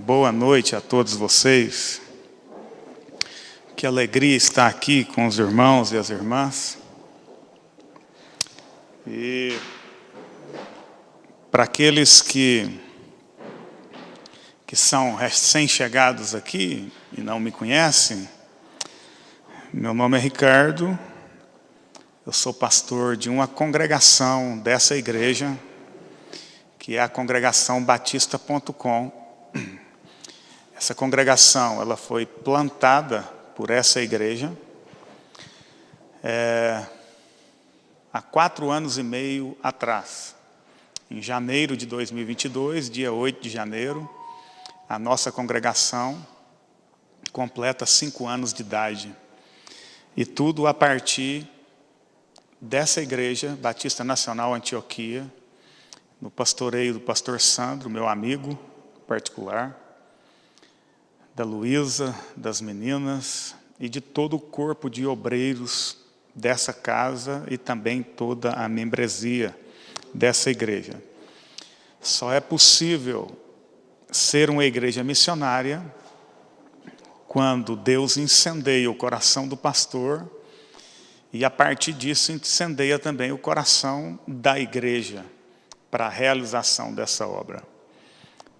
Boa noite a todos vocês. Que alegria estar aqui com os irmãos e as irmãs. E para aqueles que são recém-chegados aqui e não me conhecem, meu nome é Ricardo, eu sou pastor de uma congregação dessa igreja, que é a congregação batista.com. Essa congregação ela foi plantada por essa igreja há 4 anos e meio atrás. Em janeiro de 2022, dia 8 de janeiro, a nossa congregação completa 5 anos de idade. E tudo a partir dessa igreja, Batista Nacional Antioquia, no pastoreio do pastor Sandro, meu amigo particular, da Luísa, das meninas e de todo o corpo de obreiros dessa casa e também toda a membresia dessa igreja. Só é possível ser uma igreja missionária quando Deus incendeia o coração do pastor e a partir disso incendeia também o coração da igreja para a realização dessa obra.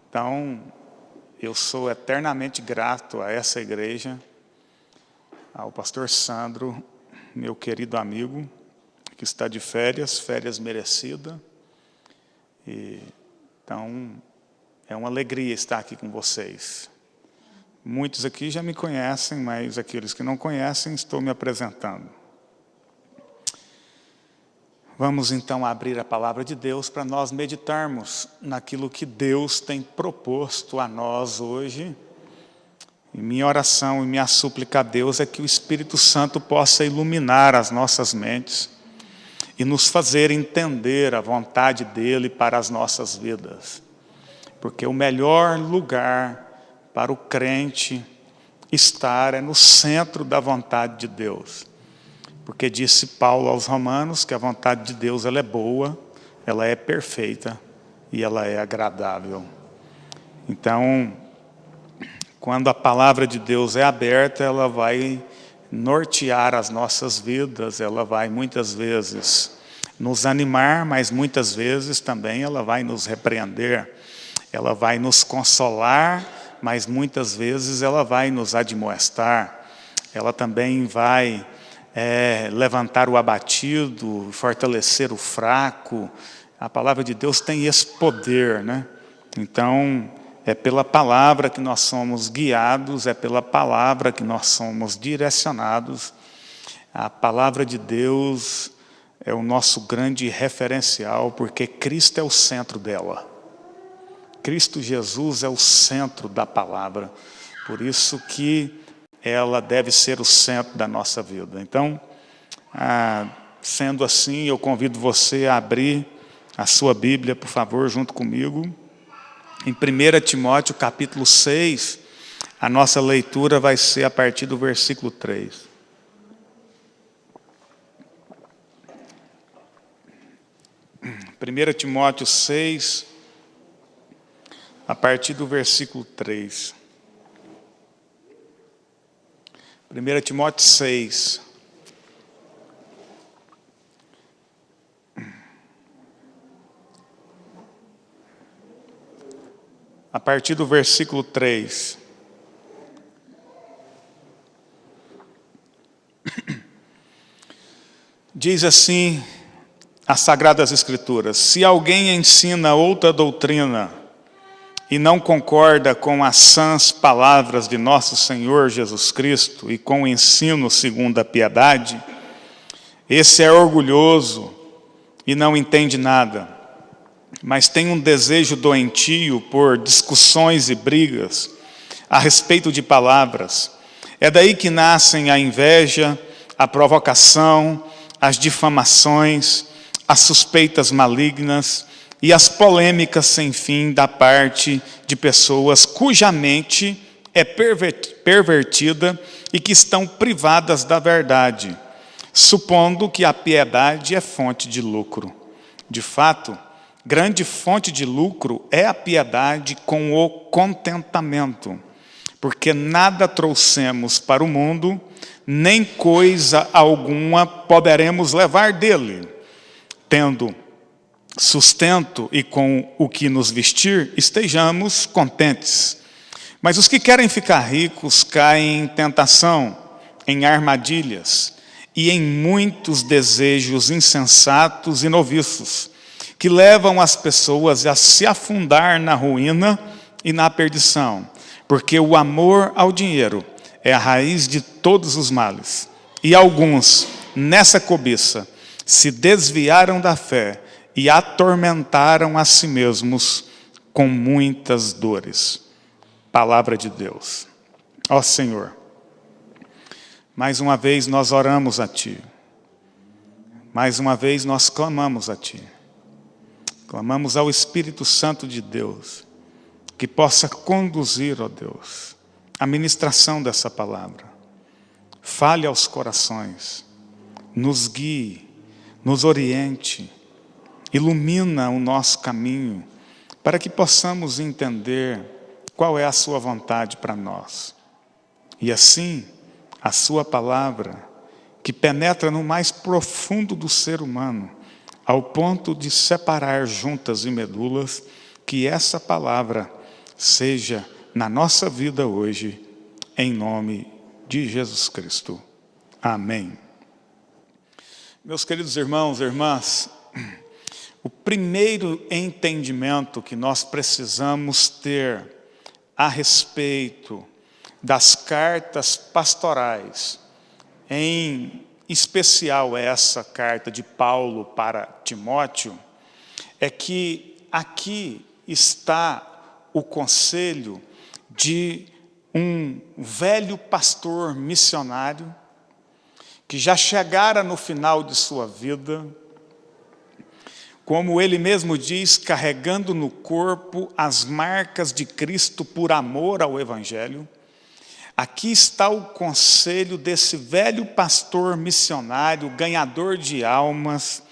Então, eu sou eternamente grato a essa igreja, ao pastor Sandro, meu querido amigo, que está de férias merecidas. Então, é uma alegria estar aqui com vocês. Muitos aqui já me conhecem, mas aqueles que não conhecem, estou me apresentando. Vamos então abrir a palavra de Deus para nós meditarmos naquilo que Deus tem proposto a nós hoje. E minha oração e minha súplica a Deus é que o Espírito Santo possa iluminar as nossas mentes e nos fazer entender a vontade dEle para as nossas vidas. Porque o melhor lugar para o crente estar é no centro da vontade de Deus. Porque disse Paulo aos Romanos que a vontade de Deus ela é boa, ela é perfeita e ela é agradável. Então, quando a palavra de Deus é aberta, ela vai nortear as nossas vidas, ela vai muitas vezes nos animar, mas muitas vezes também ela vai nos repreender, ela vai nos consolar, mas muitas vezes ela vai nos admoestar, ela também vai levantar o abatido, fortalecer o fraco. A palavra de Deus tem esse poder, né? Então, é pela palavra que nós somos guiados, é pela palavra que nós somos direcionados. A palavra de Deus é o nosso grande referencial, porque Cristo é o centro dela. Cristo Jesus é o centro da palavra. Por isso que ela deve ser o centro da nossa vida. Então, sendo assim, eu convido você a abrir a sua Bíblia, por favor, junto comigo. Em 1 Timóteo, capítulo 6, a nossa leitura vai ser a partir do versículo 3. Primeira Timóteo 6, a partir do versículo 3. 1 Timóteo 6. A partir do versículo 3. Diz assim as Sagradas Escrituras: se alguém ensina outra doutrina e não concorda com as sãs palavras de nosso Senhor Jesus Cristo e com o ensino segundo a piedade, esse é orgulhoso e não entende nada, mas tem um desejo doentio por discussões e brigas a respeito de palavras. É daí que nascem a inveja, a provocação, as difamações, as suspeitas malignas e as polêmicas sem fim da parte de pessoas cuja mente é pervertida e que estão privadas da verdade, supondo que a piedade é fonte de lucro. De fato, grande fonte de lucro é a piedade com o contentamento, porque nada trouxemos para o mundo, nem coisa alguma poderemos levar dele. Tendo sustento e com o que nos vestir, estejamos contentes. Mas os que querem ficar ricos caem em tentação, em armadilhas e em muitos desejos insensatos e noviços, que levam as pessoas a se afundar na ruína e na perdição, porque o amor ao dinheiro é a raiz de todos os males. E alguns, nessa cobiça, se desviaram da fé e atormentaram a si mesmos com muitas dores. Palavra de Deus. Ó Senhor, mais uma vez nós oramos a Ti. Mais uma vez nós clamamos a Ti. Clamamos ao Espírito Santo de Deus, que possa conduzir, ó Deus, a ministração dessa palavra. Fale aos corações, nos guie, nos oriente, ilumina o nosso caminho, para que possamos entender qual é a sua vontade para nós. E assim, a sua palavra, que penetra no mais profundo do ser humano, ao ponto de separar juntas e medulas, que essa palavra seja na nossa vida hoje, em nome de Jesus Cristo. Amém. Meus queridos irmãos e irmãs, o primeiro entendimento que nós precisamos ter a respeito das cartas pastorais, em especial essa carta de Paulo para Timóteo, é que aqui está o conselho de um velho pastor missionário que já chegara no final de sua vida, como ele mesmo diz, carregando no corpo as marcas de Cristo por amor ao Evangelho. Aqui está o conselho desse velho pastor missionário, ganhador de almas,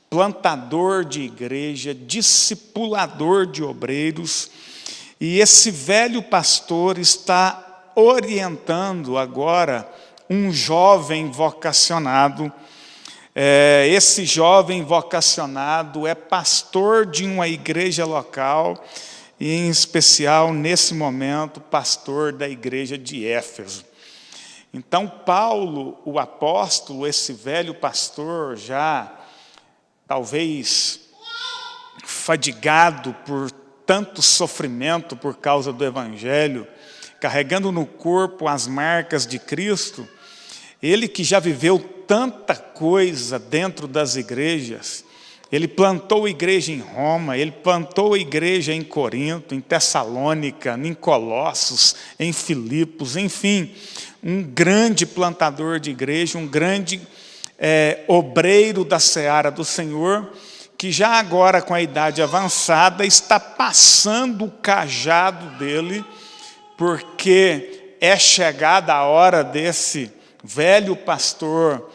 plantador de igreja, discipulador de obreiros. E esse velho pastor está orientando agora um jovem vocacionado. Esse jovem vocacionado é pastor de uma igreja local, e em especial, nesse momento, pastor da igreja de Éfeso. Então, Paulo, o apóstolo, esse velho pastor, já talvez fadigado por tanto sofrimento por causa do Evangelho, carregando no corpo as marcas de Cristo, ele que já viveu tanta coisa dentro das igrejas, ele plantou igreja em Roma, ele plantou igreja em Corinto, em Tessalônica, em Colossos, em Filipos, enfim, um grande plantador de igreja, um grande obreiro da seara do Senhor, que já agora com a idade avançada está passando o cajado dele, porque é chegada a hora desse velho pastor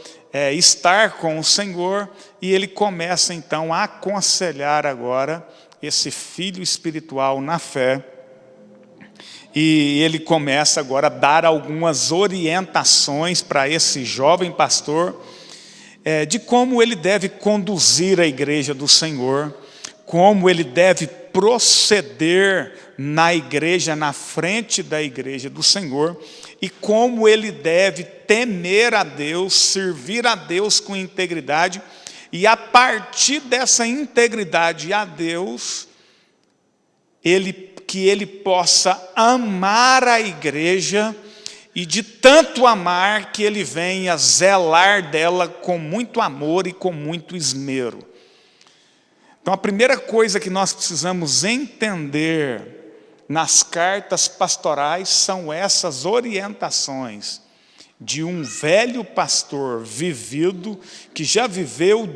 estar com o Senhor, e ele começa então a aconselhar agora esse filho espiritual na fé, e ele começa agora a dar algumas orientações para esse jovem pastor, de como ele deve conduzir a igreja do Senhor, como ele deve proceder na igreja, na frente da igreja do Senhor, e como ele deve temer a Deus, servir a Deus com integridade, e a partir dessa integridade a Deus, que ele possa amar a igreja, e de tanto amar que ele venha zelar dela com muito amor e com muito esmero. Então a primeira coisa que nós precisamos entender nas cartas pastorais são essas orientações de um velho pastor vivido, que já viveu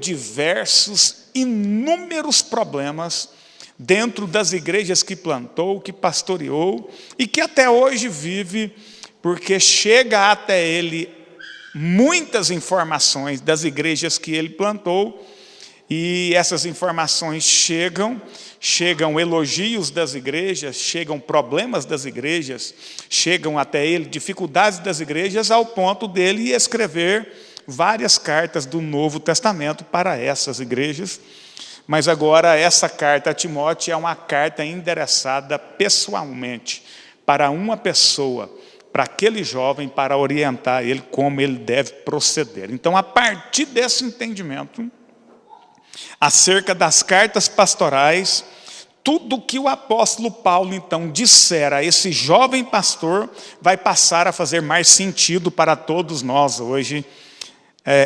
inúmeros problemas dentro das igrejas que plantou, que pastoreou, e que até hoje vive, porque chega até ele muitas informações das igrejas que ele plantou, E essas informações chegam elogios das igrejas, chegam problemas das igrejas, chegam até ele dificuldades das igrejas, ao ponto dele escrever várias cartas do Novo Testamento para essas igrejas. Mas agora essa carta a Timóteo é uma carta endereçada pessoalmente para uma pessoa, para aquele jovem, para orientar ele como ele deve proceder. Então, a partir desse entendimento acerca das cartas pastorais, tudo que o apóstolo Paulo então disser a esse jovem pastor vai passar a fazer mais sentido para todos nós hoje,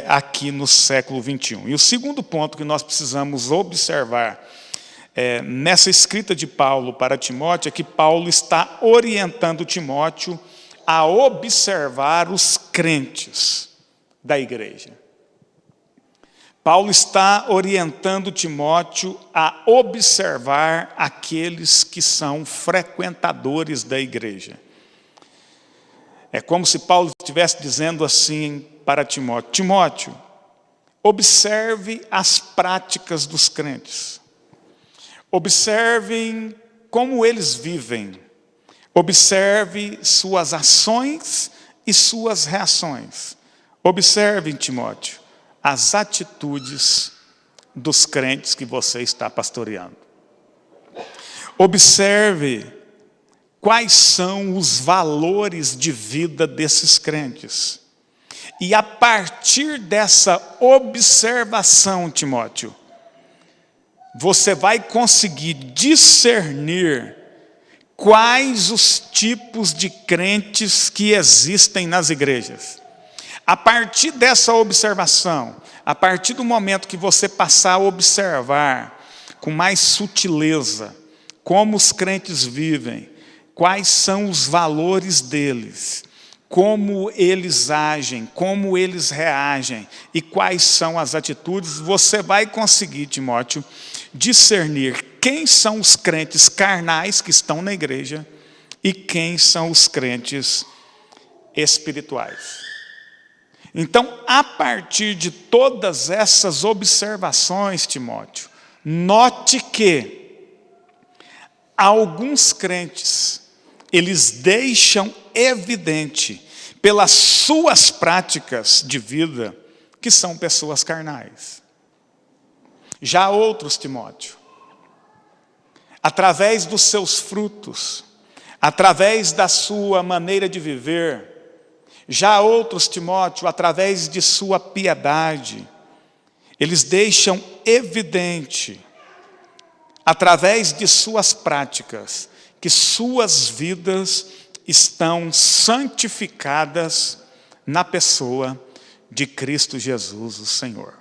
aqui no século 21. E o segundo ponto que nós precisamos observar nessa escrita de Paulo para Timóteo é que Paulo está orientando Timóteo a observar os crentes da igreja. Paulo está orientando Timóteo a observar aqueles que são frequentadores da igreja. É como se Paulo estivesse dizendo assim para Timóteo: Timóteo, observe as práticas dos crentes. Observem como eles vivem. Observe suas ações e suas reações. Observem, Timóteo, as atitudes dos crentes que você está pastoreando. Observe quais são os valores de vida desses crentes. E a partir dessa observação, Timóteo, você vai conseguir discernir quais os tipos de crentes que existem nas igrejas. A partir dessa observação, a partir do momento que você passar a observar com mais sutileza como os crentes vivem, quais são os valores deles, como eles agem, como eles reagem e quais são as atitudes, você vai conseguir, Timóteo, discernir quem são os crentes carnais que estão na igreja e quem são os crentes espirituais. Então, a partir de todas essas observações, Timóteo, note que alguns crentes, eles deixam evidente, pelas suas práticas de vida, que são pessoas carnais. Já outros, Timóteo, através dos seus frutos, através da sua maneira de viver, já outros, Timóteo, através de sua piedade, eles deixam evidente, através de suas práticas, que suas vidas estão santificadas na pessoa de Cristo Jesus, o Senhor.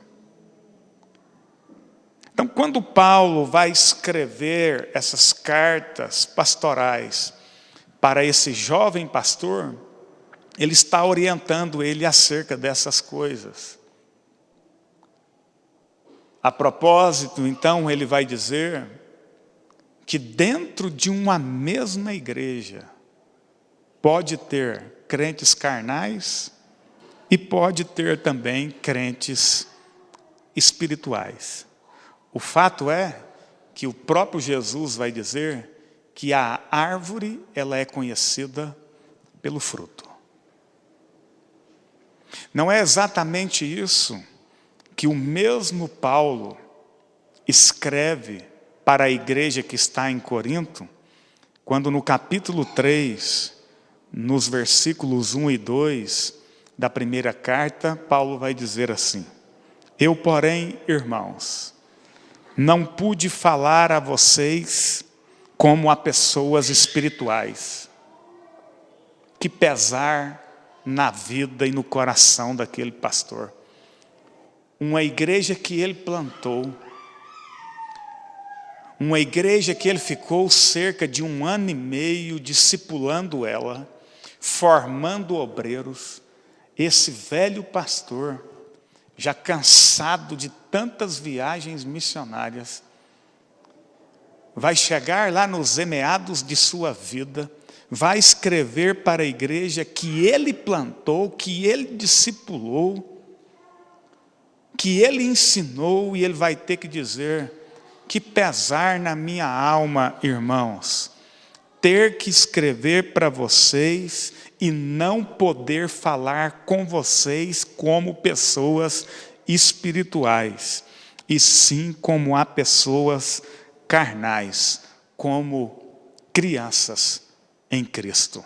Então, quando Paulo vai escrever essas cartas pastorais para esse jovem pastor, ele está orientando ele acerca dessas coisas. A propósito, então, ele vai dizer que dentro de uma mesma igreja pode ter crentes carnais e pode ter também crentes espirituais. O fato é que o próprio Jesus vai dizer que a árvore ela é conhecida pelo fruto. Não é exatamente isso que o mesmo Paulo escreve para a igreja que está em Corinto, quando no capítulo 3, nos versículos 1 e 2 da primeira carta, Paulo vai dizer assim: eu, porém, irmãos, não pude falar a vocês como a pessoas espirituais. Que pesar na vida e no coração daquele pastor. Uma igreja que ele plantou, uma igreja que ele ficou cerca de 1 ano e meio discipulando ela, formando obreiros. Esse velho pastor, já cansado de tantas viagens missionárias, vai chegar lá nos meados de sua vida, vai escrever para a igreja que ele plantou, que ele discipulou, que ele ensinou, e ele vai ter que dizer: que pesar na minha alma, irmãos, ter que escrever para vocês e não poder falar com vocês como pessoas espirituais, e sim como a pessoas carnais, como crianças em Cristo.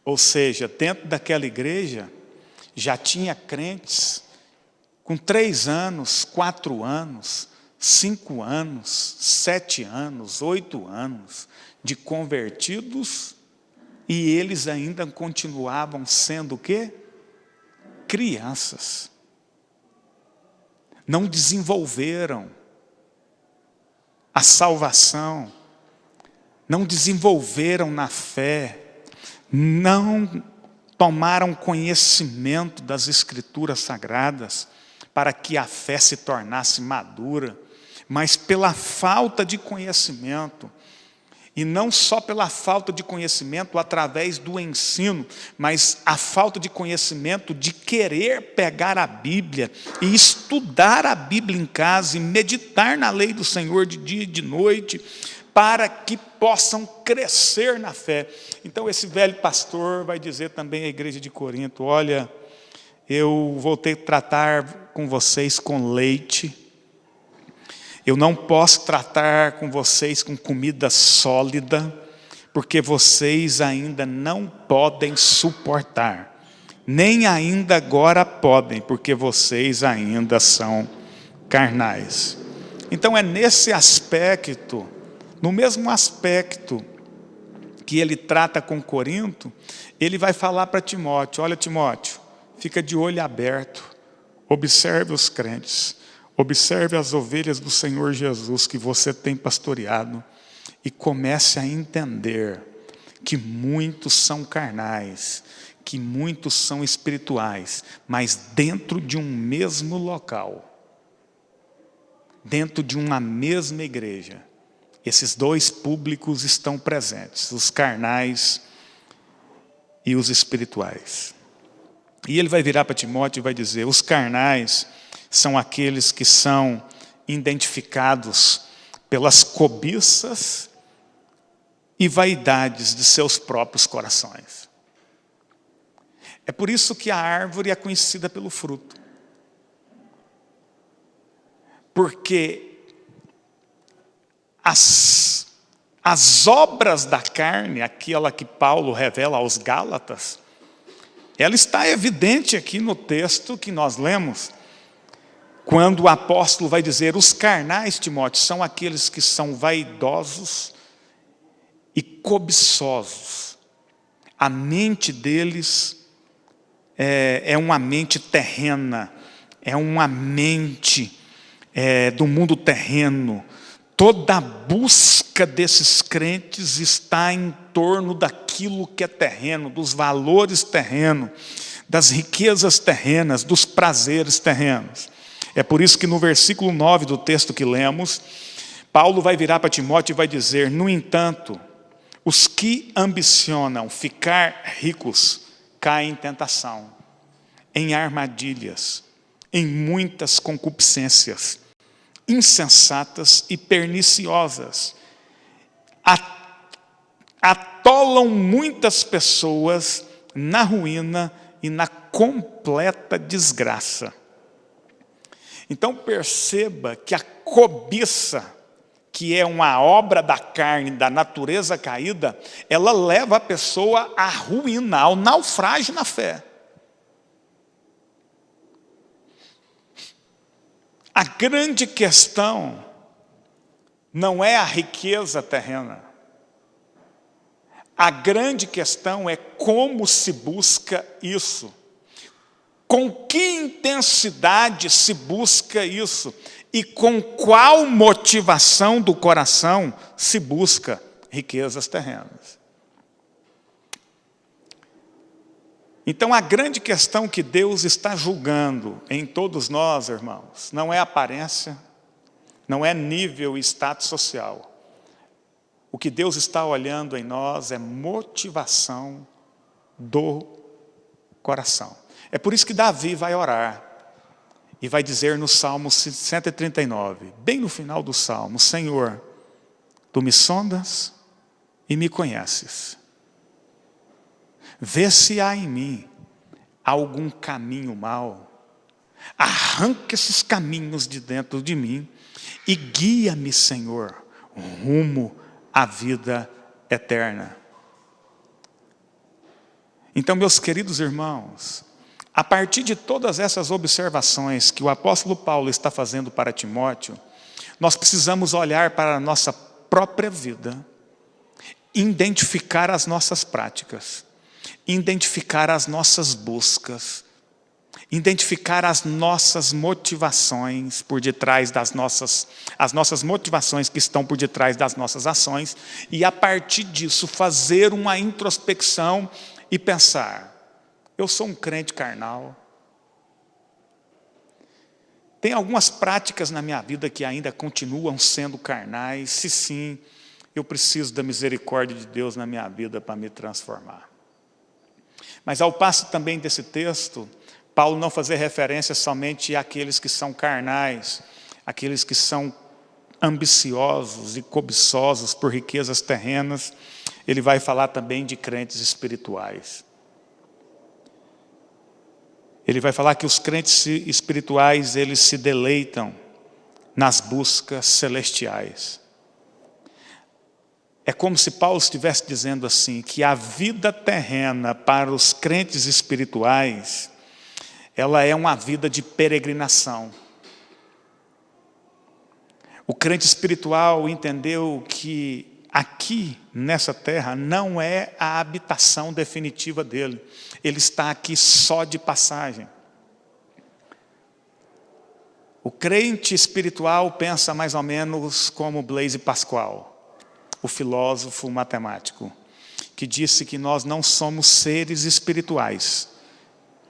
Ou seja, dentro daquela igreja, já tinha crentes com 3 anos, 4 anos, 5 anos, 7 anos, 8 anos de convertidos, e eles ainda continuavam sendo o quê? Crianças. Não desenvolveram a salvação, não desenvolveram na fé, não tomaram conhecimento das Escrituras Sagradas para que a fé se tornasse madura, mas pela falta de conhecimento, e não só pela falta de conhecimento através do ensino, mas a falta de conhecimento de querer pegar a Bíblia e estudar a Bíblia em casa e meditar na lei do Senhor de dia e de noite, para que possam crescer na fé. Então esse velho pastor vai dizer também à igreja de Corinto: olha, eu vou ter que tratar com vocês com leite, eu não posso tratar com vocês com comida sólida, porque vocês ainda não podem suportar, nem ainda agora podem, porque vocês ainda são carnais. Então é nesse aspecto, no mesmo aspecto que ele trata com Corinto, ele vai falar para Timóteo: olha, Timóteo, fica de olho aberto, observe os crentes, observe as ovelhas do Senhor Jesus que você tem pastoreado, e comece a entender que muitos são carnais, que muitos são espirituais, mas dentro de um mesmo local, dentro de uma mesma igreja, esses dois públicos estão presentes, os carnais e os espirituais. E ele vai virar para Timóteo e vai dizer: os carnais são aqueles que são identificados pelas cobiças e vaidades de seus próprios corações. É por isso que a árvore é conhecida pelo fruto. Porque as obras da carne, aquela que Paulo revela aos Gálatas, ela está evidente aqui no texto que nós lemos, quando o apóstolo vai dizer: os carnais, Timóteo, são aqueles que são vaidosos e cobiçosos. A mente deles é uma mente terrena, é uma mente do mundo terreno. Toda a busca desses crentes está em torno daquilo que é terreno, dos valores terrenos, das riquezas terrenas, dos prazeres terrenos. É por isso que no versículo 9 do texto que lemos, Paulo vai virar para Timóteo e vai dizer: no entanto, os que ambicionam ficar ricos caem em tentação, em armadilhas, em muitas concupiscências insensatas e perniciosas, atolam muitas pessoas na ruína e na completa desgraça. Então perceba que a cobiça, que é uma obra da carne, da natureza caída, ela leva a pessoa à ruína, ao naufrágio na fé. A grande questão não é a riqueza terrena. A grande questão é como se busca isso. Com que intensidade se busca isso? E com qual motivação do coração se busca riquezas terrenas? Então, a grande questão que Deus está julgando em todos nós, irmãos, não é aparência, não é nível e status social. O que Deus está olhando em nós é motivação do coração. É por isso que Davi vai orar. e vai dizer no Salmo 139, bem no final do Salmo: Senhor, Tu me sondas e me conheces. Vê se há em mim algum caminho mau. Arranca esses caminhos de dentro de mim e guia-me, Senhor, rumo à vida eterna. Então, meus queridos irmãos, a partir de todas essas observações que o apóstolo Paulo está fazendo para Timóteo, nós precisamos olhar para a nossa própria vida, identificar as nossas práticas, identificar as nossas buscas, identificar as nossas motivações por detrás as nossas motivações que estão por detrás das nossas ações, e a partir disso fazer uma introspecção e pensar: eu sou um crente carnal? Tem algumas práticas na minha vida que ainda continuam sendo carnais? Se sim, eu preciso da misericórdia de Deus na minha vida para me transformar. Mas ao passo também desse texto, Paulo não fazer referência somente àqueles que são carnais, aqueles que são ambiciosos e cobiçosos por riquezas terrenas, ele vai falar também de crentes espirituais. Ele vai falar que os crentes espirituais, eles se deleitam nas buscas celestiais. É como se Paulo estivesse dizendo assim, que a vida terrena para os crentes espirituais, ela é uma vida de peregrinação. O crente espiritual entendeu que aqui, nessa terra, não é a habitação definitiva dele. Ele está aqui só de passagem. O crente espiritual pensa mais ou menos como Blaise Pascal, o filósofo matemático, que disse que nós não somos seres espirituais.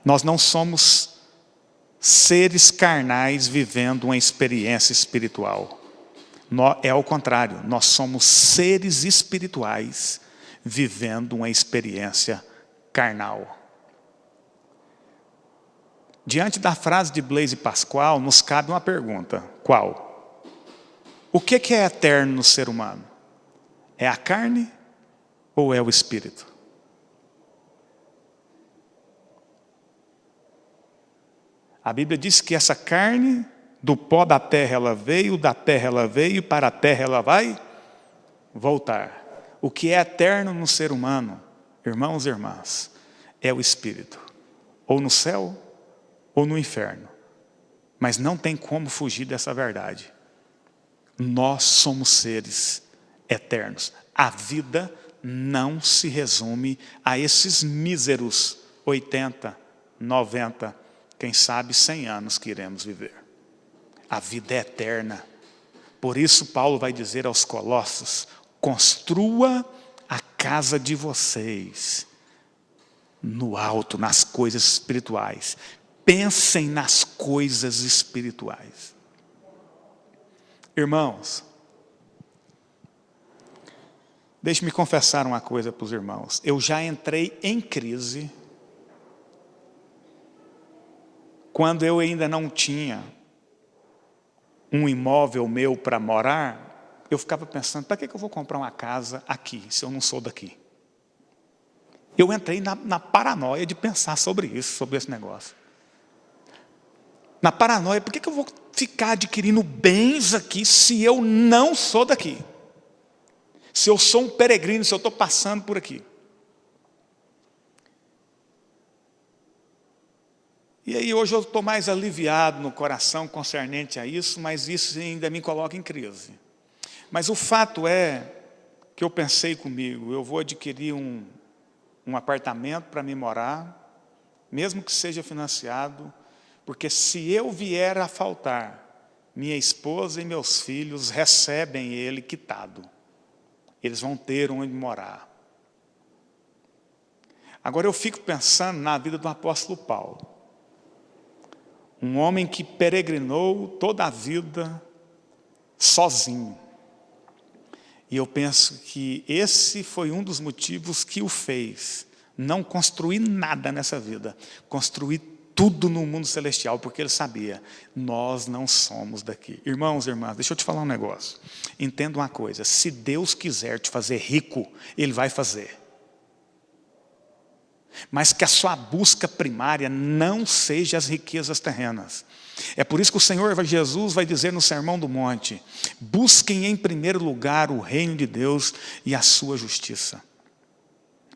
Nós não somos seres carnais vivendo uma experiência espiritual. É ao contrário, nós somos seres espirituais vivendo uma experiência carnal. Diante da frase de Blaise Pascal, nos cabe uma pergunta: qual? O que é eterno no ser humano? É a carne ou é o espírito? A Bíblia diz que essa carne, do pó da terra ela veio, da terra ela veio, e para a terra ela vai voltar. O que é eterno no ser humano, irmãos e irmãs, é o espírito. Ou no céu, ou no inferno. Mas não tem como fugir dessa verdade. Nós somos seres eternos. A vida não se resume a esses míseros 80, 90, quem sabe 100 anos que iremos viver. A vida é eterna. Por isso Paulo vai dizer aos Colossos: construa a casa de vocês no alto, nas coisas espirituais. Pensem nas coisas espirituais. Irmãos, deixe-me confessar uma coisa para os irmãos. Eu já entrei em crise quando eu ainda não tinha um imóvel meu para morar. Eu ficava pensando: para que eu vou comprar uma casa aqui, se eu não sou daqui? Eu entrei na paranoia de pensar sobre isso, sobre esse negócio. Na paranoia: por que eu vou ficar adquirindo bens aqui se eu não sou daqui? Se eu sou um peregrino, se eu estou passando por aqui. E aí hoje eu estou mais aliviado no coração concernente a isso, mas isso ainda me coloca em crise. Mas o fato é que eu pensei comigo: eu vou adquirir um apartamento para me morar, mesmo que seja financiado, porque se eu vier a faltar, minha esposa e meus filhos recebem ele quitado. Eles vão ter onde morar. Agora eu fico pensando na vida do apóstolo Paulo. Um homem que peregrinou toda a vida sozinho. E eu penso que esse foi um dos motivos que o fez não construir nada nessa vida, construir tudo no mundo celestial, porque ele sabia, nós não somos daqui. Irmãos e irmãs, deixa eu te falar um negócio. Entenda uma coisa, se Deus quiser te fazer rico, Ele vai fazer. Mas que a sua busca primária não seja as riquezas terrenas. É por isso que o Senhor Jesus vai dizer no Sermão do Monte, busquem em primeiro lugar o reino de Deus e a sua justiça.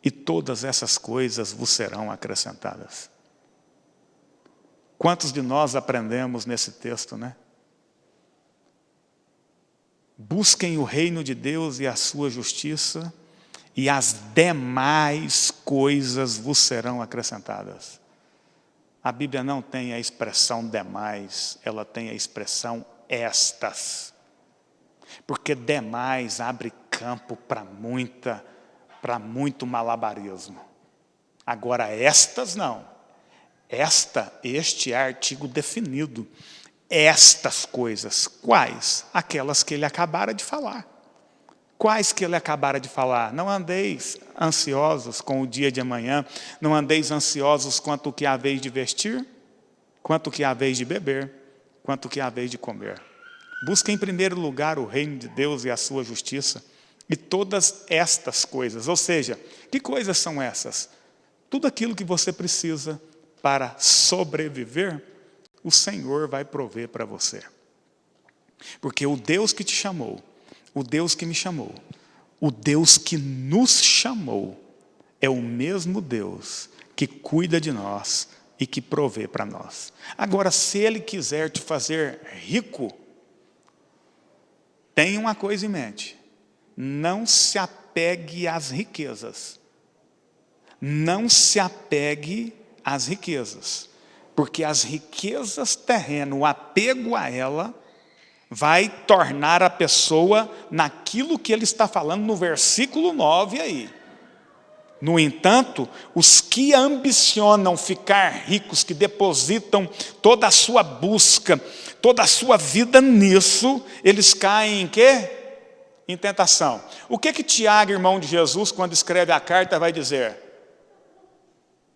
E todas essas coisas vos serão acrescentadas. Quantos de nós aprendemos nesse texto, né? Busquem o reino de Deus e a sua justiça, e as demais coisas vos serão acrescentadas. A Bíblia não tem a expressão demais, ela tem a expressão estas. Porque demais abre campo para muito malabarismo. Agora estas não. Este é artigo definido. Estas coisas, quais? Aquelas que ele acabara de falar. Quais que ele acabara de falar? Não andeis ansiosos com o dia de amanhã, não andeis ansiosos quanto o que haveis de vestir, quanto o que haveis de beber, quanto o que haveis de comer. Busque em primeiro lugar o reino de Deus e a sua justiça, e todas estas coisas, ou seja, que coisas são essas? Tudo aquilo que você precisa para sobreviver, o Senhor vai prover para você. Porque o Deus que te chamou, o Deus que me chamou, o Deus que nos chamou, é o mesmo Deus que cuida de nós e que provê para nós. Agora, se Ele quiser te fazer rico, tenha uma coisa em mente. Não se apegue às riquezas. Não se apegue às riquezas. Porque as riquezas terrenas, o apego a ela, vai tornar a pessoa naquilo que ele está falando no versículo 9 aí. No entanto, os que ambicionam ficar ricos, que depositam toda a sua busca, toda a sua vida nisso, eles caem em quê? Em tentação. O que Tiago, irmão de Jesus, quando escreve a carta, vai dizer?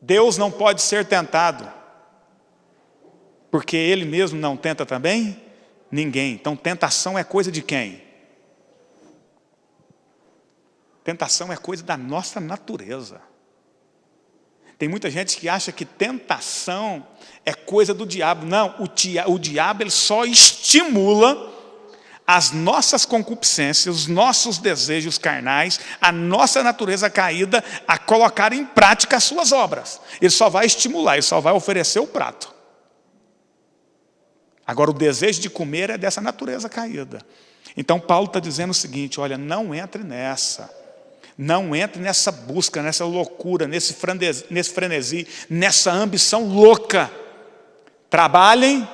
Deus não pode ser tentado, porque Ele mesmo não tenta também? Ninguém. Então, tentação é coisa de quem? Tentação é coisa da nossa natureza. Tem muita gente que acha que tentação é coisa do diabo. Não, o diabo ele só estimula as nossas concupiscências, os nossos desejos carnais, a nossa natureza caída a colocar em prática as suas obras. Ele só vai estimular, ele só vai oferecer o prato. Agora, o desejo de comer é dessa natureza caída. Então, Paulo está dizendo o seguinte, olha, não entre nessa. Não entre nessa busca, nessa loucura, nesse frenesi, nessa ambição louca. Trabalhem.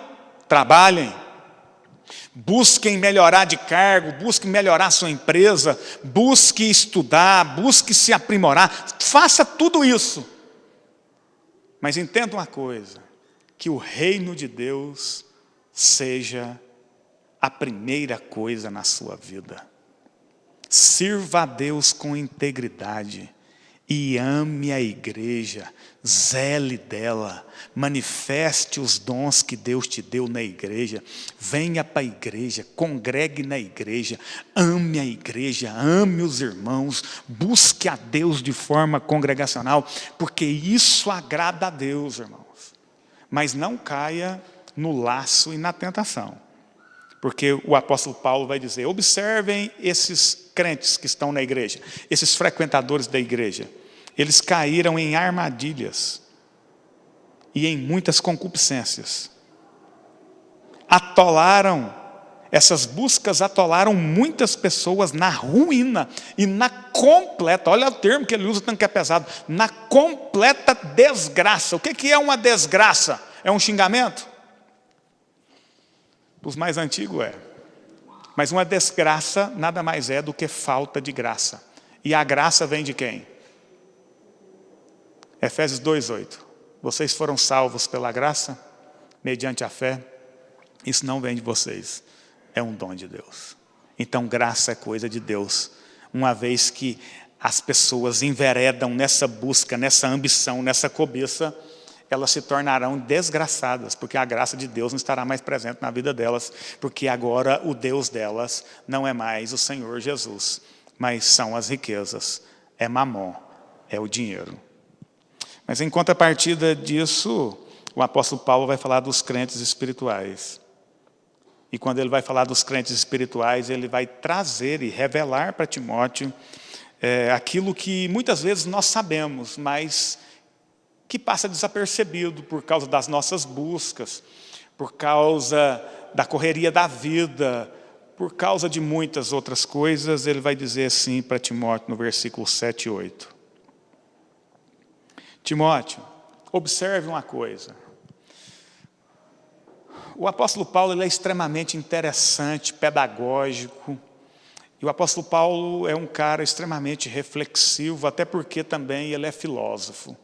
Busquem melhorar de cargo, busquem melhorar sua empresa, busque estudar, busque se aprimorar. Faça tudo isso. Mas entenda uma coisa, que o reino de Deus seja a primeira coisa na sua vida. Sirva a Deus com integridade e ame a igreja, zele dela, manifeste os dons que Deus te deu na igreja, venha para a igreja, congregue na igreja, ame a igreja, ame os irmãos, busque a Deus de forma congregacional, porque isso agrada a Deus, irmãos. Mas não caia no laço e na tentação. Porque o apóstolo Paulo vai dizer, observem esses crentes que estão na igreja, esses frequentadores da igreja. Eles caíram em armadilhas e em muitas concupiscências. Essas buscas atolaram muitas pessoas na ruína e na completa, olha o termo que ele usa tanto que é pesado, na completa desgraça. O que é uma desgraça? É um xingamento? Os mais antigos é. Mas uma desgraça nada mais é do que falta de graça. E a graça vem de quem? Efésios 2:8. Vocês foram salvos pela graça, mediante a fé. Isso não vem de vocês, é um dom de Deus. Então graça é coisa de Deus. Uma vez que as pessoas enveredam nessa busca, nessa ambição, nessa cobiça, elas se tornarão desgraçadas, porque a graça de Deus não estará mais presente na vida delas, porque agora o Deus delas não é mais o Senhor Jesus, mas são as riquezas, é Mamon, é o dinheiro. Mas em contrapartida disso, o apóstolo Paulo vai falar dos crentes espirituais. E quando ele vai falar dos crentes espirituais, ele vai trazer e revelar para Timóteo aquilo que muitas vezes nós sabemos, mas que passa desapercebido por causa das nossas buscas, por causa da correria da vida, por causa de muitas outras coisas. Ele vai dizer assim para Timóteo no versículo 7 e 8. Timóteo, observe uma coisa. O apóstolo Paulo ele é extremamente interessante, pedagógico. E o apóstolo Paulo é um cara extremamente reflexivo, até porque também ele é filósofo.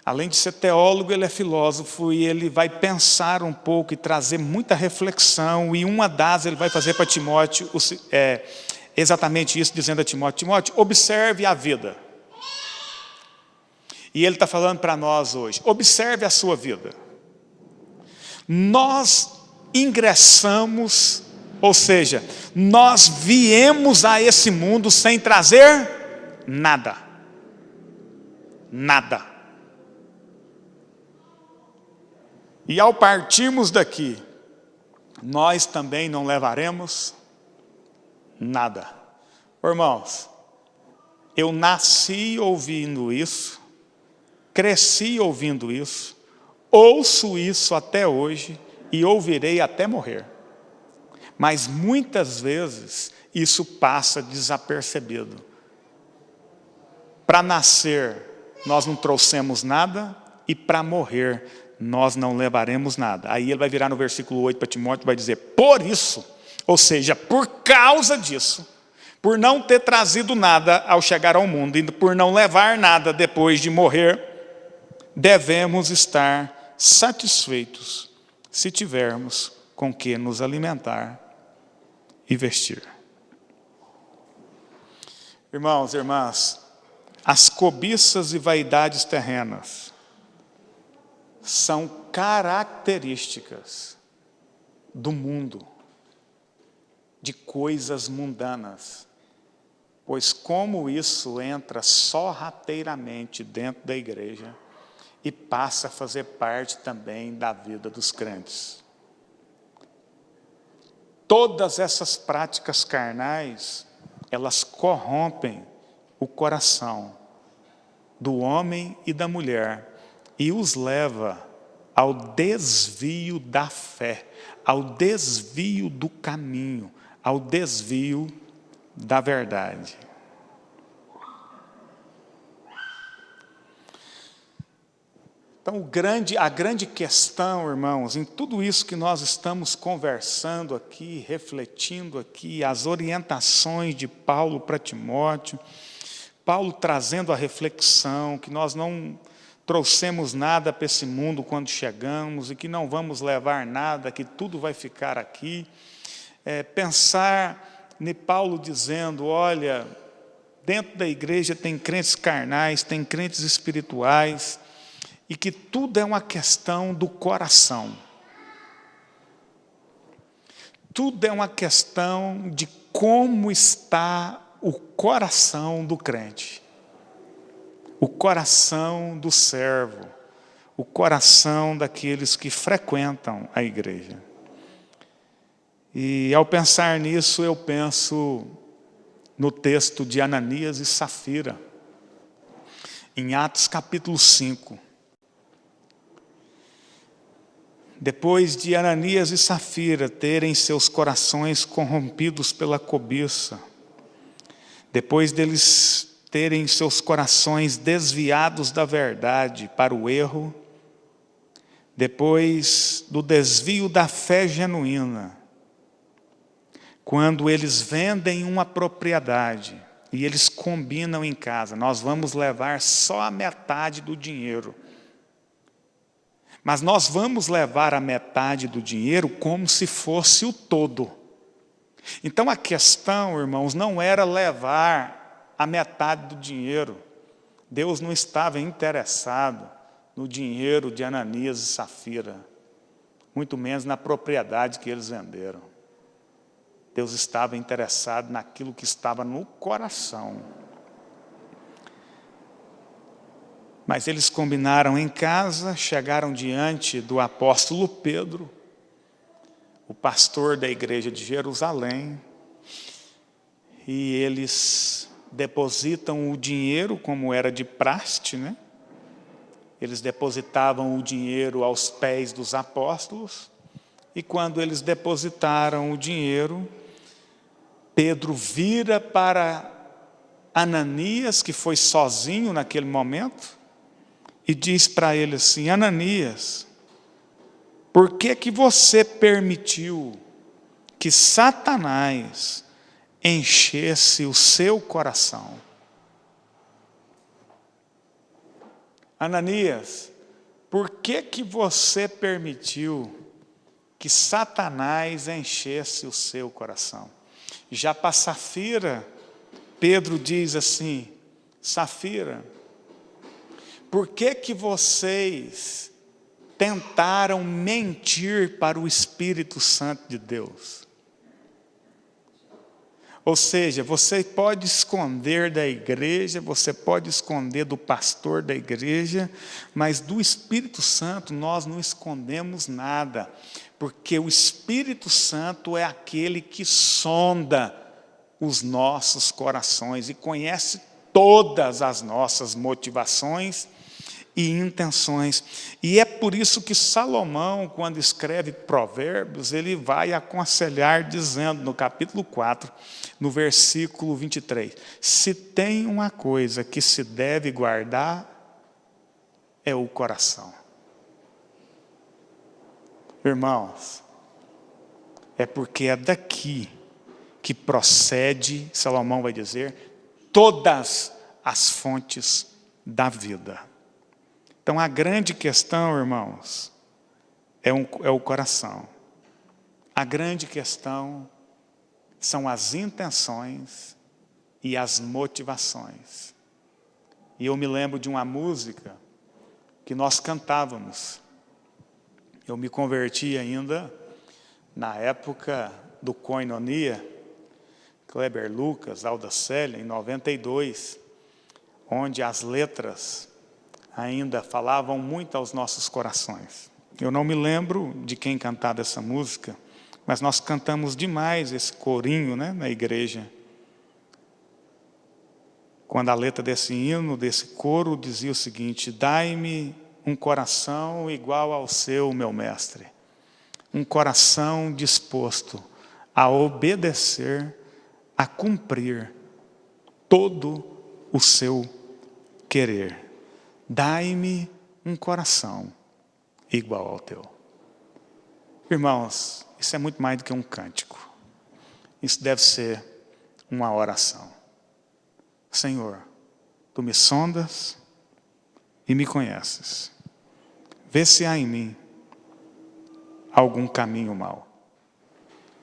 Além de ser teólogo, ele é filósofo e ele vai pensar um pouco e trazer muita reflexão. E uma das ele vai fazer para Timóteo exatamente isso, dizendo a Timóteo, Timóteo, observe a vida. E ele está falando para nós hoje, observe a sua vida. Nós ingressamos, ou seja, nós viemos a esse mundo sem trazer nada. Nada. E ao partirmos daqui, nós também não levaremos nada. Irmãos, eu nasci ouvindo isso, cresci ouvindo isso, ouço isso até hoje e ouvirei até morrer. Mas muitas vezes isso passa desapercebido. Para nascer, nós não trouxemos nada e para morrer, nós não levaremos nada. Aí ele vai virar no versículo 8 para Timóteo e vai dizer, por isso, ou seja, por causa disso, por não ter trazido nada ao chegar ao mundo e por não levar nada depois de morrer, devemos estar satisfeitos se tivermos com que nos alimentar e vestir. Irmãos e irmãs, as cobiças e vaidades terrenas são características do mundo, de coisas mundanas, pois como isso entra sorrateiramente dentro da igreja e passa a fazer parte também da vida dos crentes. Todas essas práticas carnais, elas corrompem o coração do homem e da mulher e os leva ao desvio da fé, ao desvio do caminho, ao desvio da verdade. Então, a grande questão, irmãos, em tudo isso que nós estamos conversando aqui, refletindo aqui, as orientações de Paulo para Timóteo, Paulo trazendo a reflexão que nós não trouxemos nada para esse mundo quando chegamos e que não vamos levar nada, que tudo vai ficar aqui. Pensar em Paulo dizendo, olha, dentro da igreja tem crentes carnais, tem crentes espirituais, e que tudo é uma questão do coração. Tudo é uma questão de como está o coração do crente, o coração do servo, o coração daqueles que frequentam a igreja. E ao pensar nisso, eu penso no texto de Ananias e Safira, em Atos capítulo 5. Depois de Ananias e Safira terem seus corações corrompidos pela cobiça, depois deles terem seus corações desviados da verdade para o erro, depois do desvio da fé genuína, quando eles vendem uma propriedade e eles combinam em casa, nós vamos levar só a metade do dinheiro. Mas nós vamos levar a metade do dinheiro como se fosse o todo. Então a questão, irmãos, não era levar a metade do dinheiro. Deus não estava interessado no dinheiro de Ananias e Safira, muito menos na propriedade que eles venderam. Deus estava interessado naquilo que estava no coração. Mas eles combinaram em casa, chegaram diante do apóstolo Pedro, o pastor da igreja de Jerusalém, e eles depositam o dinheiro, como era de praxe, né? Eles depositavam o dinheiro aos pés dos apóstolos, e quando eles depositaram o dinheiro, Pedro vira para Ananias, que foi sozinho naquele momento, e diz para ele assim: Ananias, por que você permitiu que Satanás enchesse o seu coração? Ananias, por que você permitiu que Satanás enchesse o seu coração? Já para Safira, Pedro diz assim: Safira, por que vocês tentaram mentir para o Espírito Santo de Deus? Ou seja, você pode esconder da igreja, você pode esconder do pastor da igreja, mas do Espírito Santo nós não escondemos nada, porque o Espírito Santo é aquele que sonda os nossos corações e conhece todas as nossas motivações e intenções. E é por isso que Salomão, quando escreve Provérbios, ele vai aconselhar dizendo no capítulo 4, no versículo 23, se tem uma coisa que se deve guardar, é o coração. Irmãos, é porque é daqui que procede, Salomão vai dizer, todas as fontes da vida. Então, a grande questão, irmãos, é o coração. A grande questão são as intenções e as motivações. E eu me lembro de uma música que nós cantávamos. Eu me converti ainda na época do Koinonia, Kleber Lucas, Alda Célia, em 92, onde as letras ainda falavam muito aos nossos corações. Eu não me lembro de quem cantava essa música, mas nós cantamos demais esse corinho, né, na igreja. Quando a letra desse hino, desse coro, dizia o seguinte: dai-me um coração igual ao seu, meu mestre, um coração disposto a obedecer, a cumprir todo o seu querer. Dai-me um coração igual ao teu. Irmãos, isso é muito mais do que um cântico. Isso deve ser uma oração. Senhor, tu me sondas e me conheces. Vê se há em mim algum caminho mau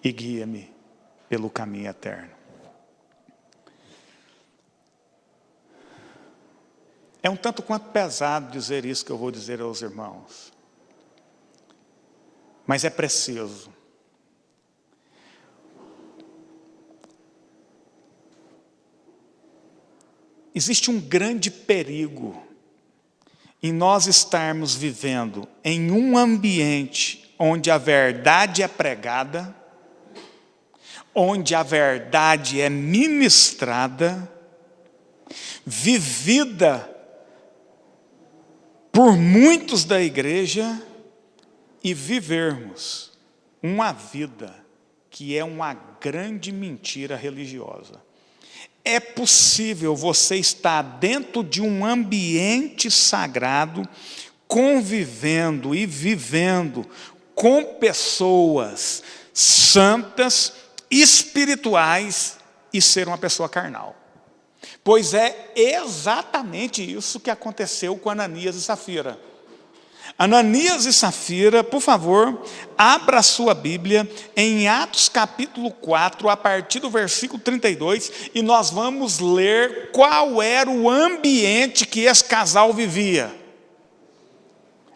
e guia-me pelo caminho eterno. É um tanto quanto pesado dizer isso que eu vou dizer aos irmãos. Mas é preciso. Existe um grande perigo em nós estarmos vivendo em um ambiente onde a verdade é pregada, onde a verdade é ministrada, vivida por muitos da igreja, e vivermos uma vida que é uma grande mentira religiosa. É possível você estar dentro de um ambiente sagrado, convivendo e vivendo com pessoas santas, espirituais, e ser uma pessoa carnal. Pois é exatamente isso que aconteceu com Ananias e Safira. Ananias e Safira, por favor, abra a sua Bíblia em Atos capítulo 4, a partir do versículo 32, e nós vamos ler qual era o ambiente que esse casal vivia.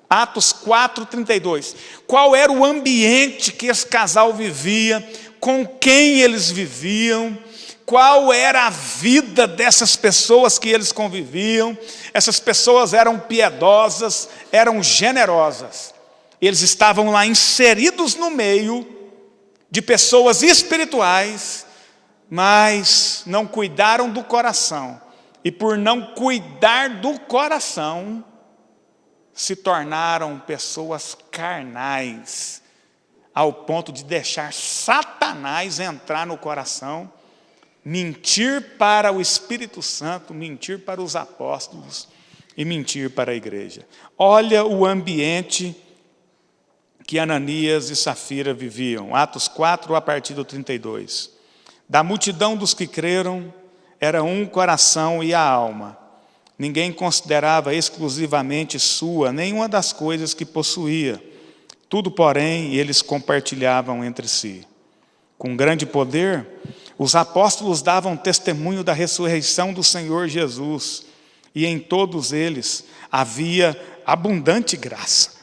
Atos 4:32. Qual era o ambiente que esse casal vivia? Com quem eles viviam? Qual era a vida dessas pessoas que eles conviviam? Essas pessoas eram piedosas, eram generosas. Eles estavam lá inseridos no meio de pessoas espirituais, mas não cuidaram do coração. E por não cuidar do coração, se tornaram pessoas carnais, ao ponto de deixar Satanás entrar no coração, mentir para o Espírito Santo, mentir para os apóstolos e mentir para a igreja. Olha o ambiente que Ananias e Safira viviam. Atos 4, a partir do 32. Da multidão dos que creram, era um coração e a alma. Ninguém considerava exclusivamente sua nenhuma das coisas que possuía. Tudo, porém, eles compartilhavam entre si. Com grande poder, os apóstolos davam testemunho da ressurreição do Senhor Jesus, e em todos eles havia abundante graça.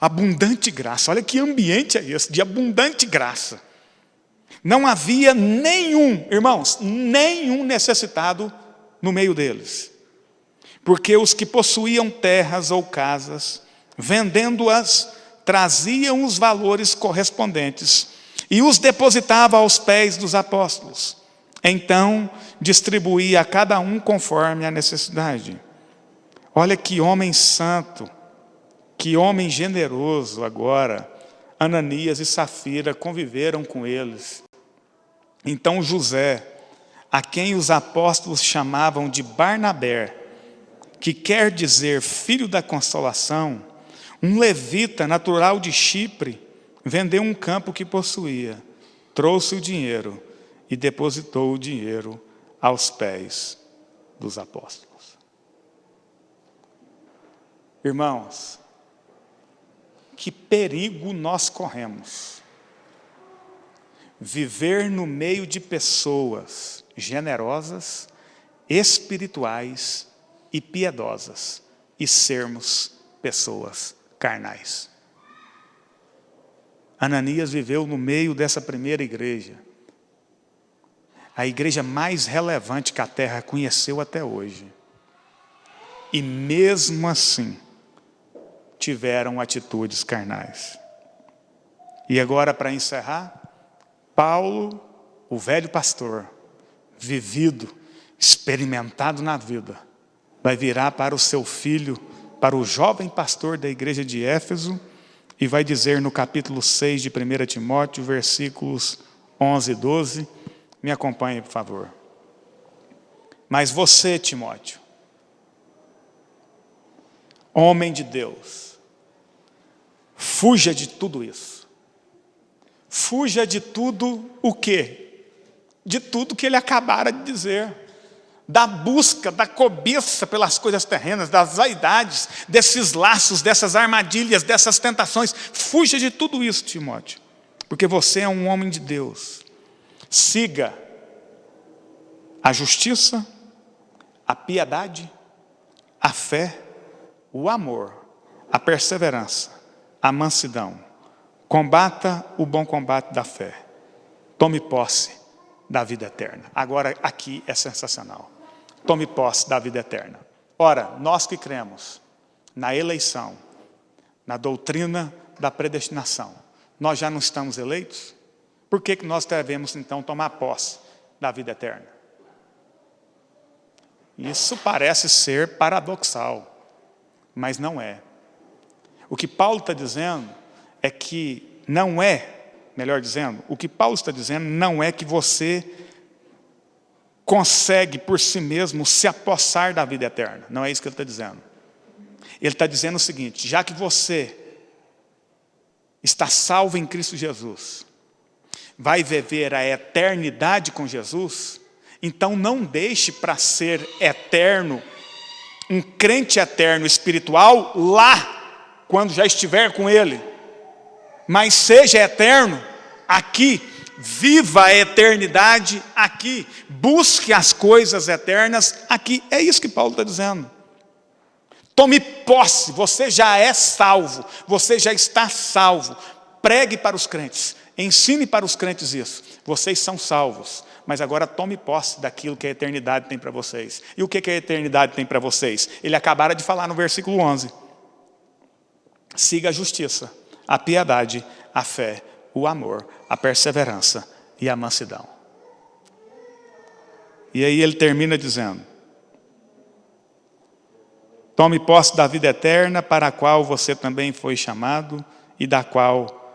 Abundante graça, olha que ambiente é esse, de abundante graça. Não havia nenhum, irmãos, nenhum necessitado no meio deles. Porque os que possuíam terras ou casas, vendendo-as, traziam os valores correspondentes e os depositava aos pés dos apóstolos. Então, distribuía a cada um conforme a necessidade. Olha que homem santo, que homem generoso agora. Ananias e Safira conviveram com eles. Então José, a quem os apóstolos chamavam de Barnabé, que quer dizer filho da consolação, um levita natural de Chipre, vendeu um campo que possuía, trouxe o dinheiro e depositou o dinheiro aos pés dos apóstolos. Irmãos, que perigo nós corremos. Viver no meio de pessoas generosas, espirituais e piedosas e sermos pessoas carnais. Ananias viveu no meio dessa primeira igreja, a igreja mais relevante que a terra conheceu até hoje, e mesmo assim tiveram atitudes carnais. E agora, para encerrar, Paulo, o velho pastor, vivido, experimentado na vida, vai virar para o seu filho, para o jovem pastor da igreja de Éfeso, e vai dizer no capítulo 6 de 1 Timóteo, versículos 11 e 12, me acompanhe, por favor. Mas você, Timóteo, homem de Deus, fuja de tudo isso. Fuja de tudo o quê? De tudo que ele acabara de dizer. Da busca, da cobiça pelas coisas terrenas, das vaidades, desses laços, dessas armadilhas, dessas tentações. Fuja de tudo isso, Timóteo, porque você é um homem de Deus. Siga a justiça, a piedade, a fé, o amor, a perseverança, a mansidão. Combata o bom combate da fé. Tome posse da vida eterna. Agora aqui é sensacional. Tome posse da vida eterna. Ora, nós que cremos na eleição, na doutrina da predestinação, nós já não estamos eleitos? Por que nós devemos então tomar posse da vida eterna? Isso parece ser paradoxal, mas não é. O que Paulo está dizendo é que não é, melhor dizendo, o que Paulo está dizendo não é que você consegue por si mesmo se apossar da vida eterna. Não é isso que ele está dizendo. Ele está dizendo o seguinte: já que você está salvo em Cristo Jesus, vai viver a eternidade com Jesus, então não deixe para ser eterno, um crente eterno espiritual lá, quando já estiver com Ele, mas seja eterno aqui. Viva a eternidade aqui. Busque as coisas eternas aqui. É isso que Paulo está dizendo. Tome posse, você já é salvo, você já está salvo. Pregue para os crentes, ensine para os crentes isso. Vocês são salvos, mas agora tome posse daquilo que a eternidade tem para vocês. E o que a eternidade tem para vocês? Ele acabara de falar no versículo 11. Siga a justiça, a piedade, a fé, o amor, a perseverança e a mansidão. E aí ele termina dizendo: tome posse da vida eterna, para a qual você também foi chamado e da qual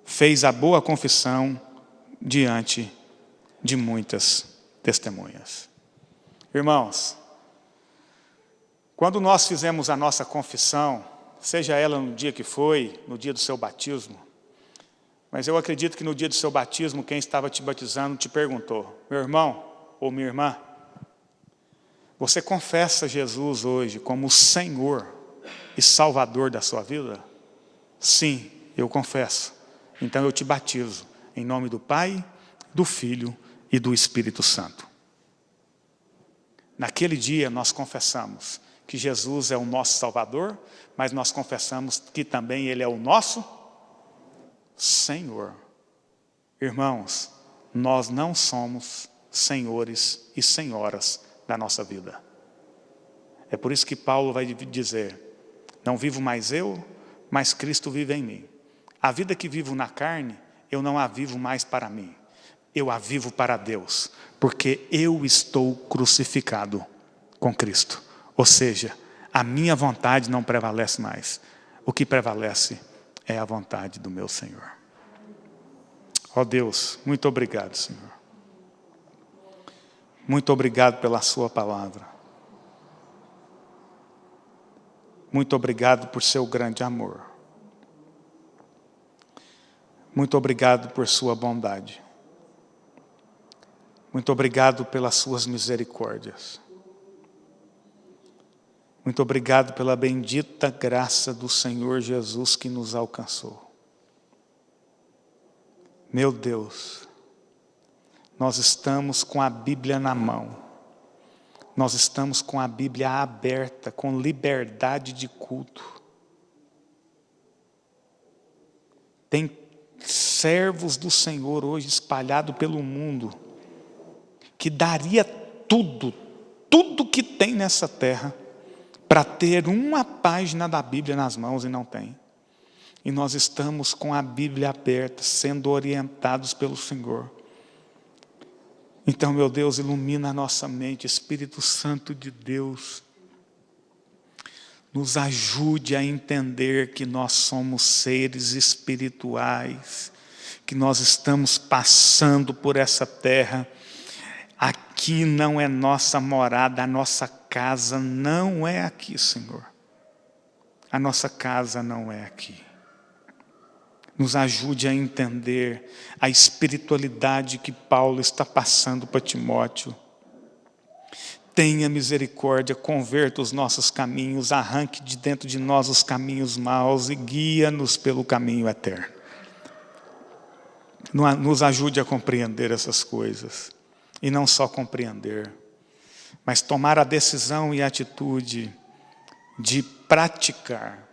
fez a boa confissão diante de muitas testemunhas. Irmãos, quando nós fizemos a nossa confissão, seja ela no dia que foi, no dia do seu batismo, mas eu acredito que no dia do seu batismo, quem estava te batizando te perguntou: meu irmão ou minha irmã, você confessa Jesus hoje como o Senhor e Salvador da sua vida? Sim, eu confesso. Então eu te batizo em nome do Pai, do Filho e do Espírito Santo. Naquele dia nós confessamos que Jesus é o nosso Salvador, mas nós confessamos que também Ele é o nosso Senhor. Irmãos, nós não somos senhores e senhoras da nossa vida. É por isso que Paulo vai dizer: não vivo mais eu, mas Cristo vive em mim. A vida que vivo na carne, eu não a vivo mais para mim. Eu a vivo para Deus, porque eu estou crucificado com Cristo. Ou seja, a minha vontade não prevalece mais. O que prevalece é a vontade do meu Senhor. Ó Deus, muito obrigado, Senhor. Muito obrigado pela sua palavra. Muito obrigado por seu grande amor. Muito obrigado por sua bondade. Muito obrigado pelas suas misericórdias. Muito obrigado pela bendita graça do Senhor Jesus que nos alcançou. Meu Deus, nós estamos com a Bíblia na mão. Nós estamos com a Bíblia aberta, com liberdade de culto. Tem servos do Senhor hoje espalhados pelo mundo, que daria tudo que tem nessa terra, para ter uma página da Bíblia nas mãos e não tem. E nós estamos com a Bíblia aberta, sendo orientados pelo Senhor. Então, meu Deus, ilumina a nossa mente, Espírito Santo de Deus. Nos ajude a entender que nós somos seres espirituais, que nós estamos passando por essa terra. Aqui não é nossa morada, a nossa casa não é aqui, Senhor. A nossa casa não é aqui. Nos ajude a entender a espiritualidade que Paulo está passando para Timóteo. Tenha misericórdia, converta os nossos caminhos, arranque de dentro de nós os caminhos maus e guia-nos pelo caminho eterno. Nos ajude a compreender essas coisas. E não só compreender, mas tomar a decisão e a atitude de praticar,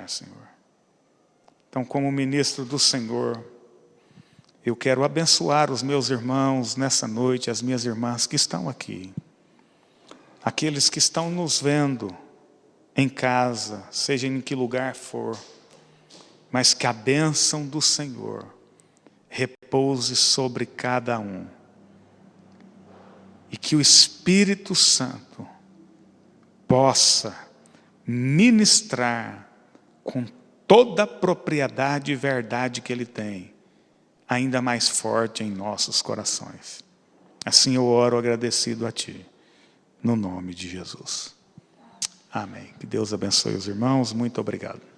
Senhor. Então, como ministro do Senhor, eu quero abençoar os meus irmãos nessa noite, as minhas irmãs que estão aqui. Aqueles que estão nos vendo em casa, seja em que lugar for, mas que a bênção do Senhor repouse sobre cada um. E que o Espírito Santo possa ministrar com toda a propriedade e verdade que Ele tem, ainda mais forte em nossos corações. Assim eu oro agradecido a Ti, no nome de Jesus. Amém. Que Deus abençoe os irmãos. Muito obrigado.